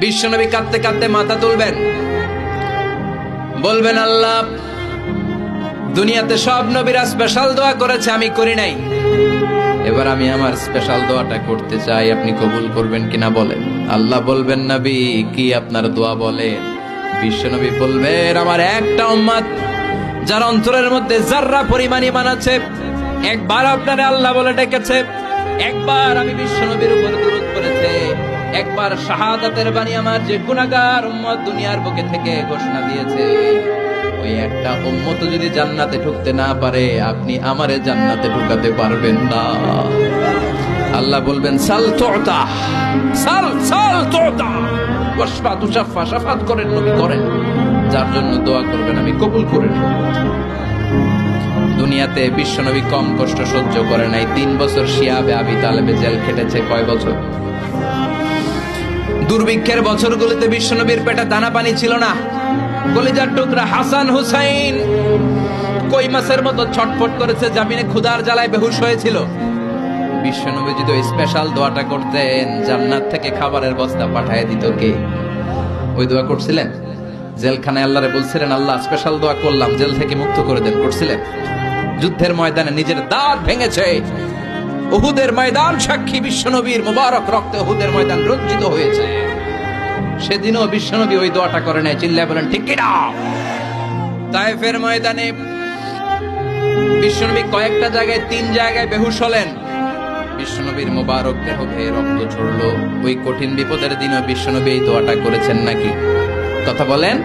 বিশ্বনবী কাঁদতে কাঁদতে মাথা তুলবেন, বলবেন আল্লাহ দুনিয়াতে সব নবীরা স্পেশাল দোয়া করেছে, আমি করি নাই, এবার আমি আমার স্পেশাল দোয়াটা করতে চাই, আপনি কবুল করবেন কিনা বলেন। আল্লাহ বলবেন নবী কি আপনার দোয়া বলেন? বিশ্বনবী বলবেন আমার একটা উম্মত যার অন্তরের মধ্যে যাররা পরিমাণ ঈমান আছে, একবার আপনারে আল্লাহ বলে ডেকেছে, একবার আমি বিশ্বনবীর উপর দুরূদ পড়েছে, একবার শাহাদাতের বাণী আমার যে গুনাহগার উম্মত দুনিয়ার বুকে থেকে ঘোষণা দিয়েছে, ওই একটা উম্মত যদি জান্নাতে ঢুকতে না পারে আপনি আমারে জান্নাতে ঢুকাতে পারবেন না। আল্লাহ বলবেন সাল তুতা, সাল সাল তুতা ওয়াশফা তুশাফা, শাফাত করেন নবী করেন, যার জন্য দোয়া করবেন আমি কবুল করে নেব। দুনিয়াতে বিশ্বনবী কম কষ্ট সহ্য করে নাই, 3 বছর শিয়াবে আবি তালেবে জেল খেটেছে। কয় বছর? দুর্ভিক্ষের বছরগুলোতে বিশ্বনবীর পেটে দানা পানি ছিল না, কলিজার টুকরা হাসান হুসাইন কই মাছের মতো ছটফট করেছে, জামিনে ক্ষুধার জ্বালায় বেহুশ হয়েছিল। বিশ্বনবী যদি ওই স্পেশাল দোয়াটা করতেন, জান্নাত থেকে খাবারের বস্তা পাঠিয়ে দিত কে? ওই দোয়া করছিলেন? জেলখানায় আল্লাহরে বলছিলেন আল্লাহ স্পেশাল দোয়া করলাম, জেল থেকে মুক্ত করে দেন, করছিলেন? যুদ্ধের ময়দানে নিজের দাঁত ভেঙেছে, উহুদের ময়দান সাক্ষী, বিশ্বনবীর মুবারক রক্তে উহুদের ময়দান রঞ্জিত হয়েছে, সেদিনও বিশ্বনবী ওই দোয়াটা করে নাই। চিল্লায় বলেন ঠিক কিনা? তায়েফের ময়দানে বিশ্বনবী কয়েকটা জায়গায় 3 জায়গায় বেহুশ হলেন, বিশ্বনবীর মুবারক দেহ বেয়ে রক্ত ঝরলো। ওই কঠিন বিপদের দিনও বিশ্বনবী এই দোয়াটা করেছেন নাকি? কথা বলেন।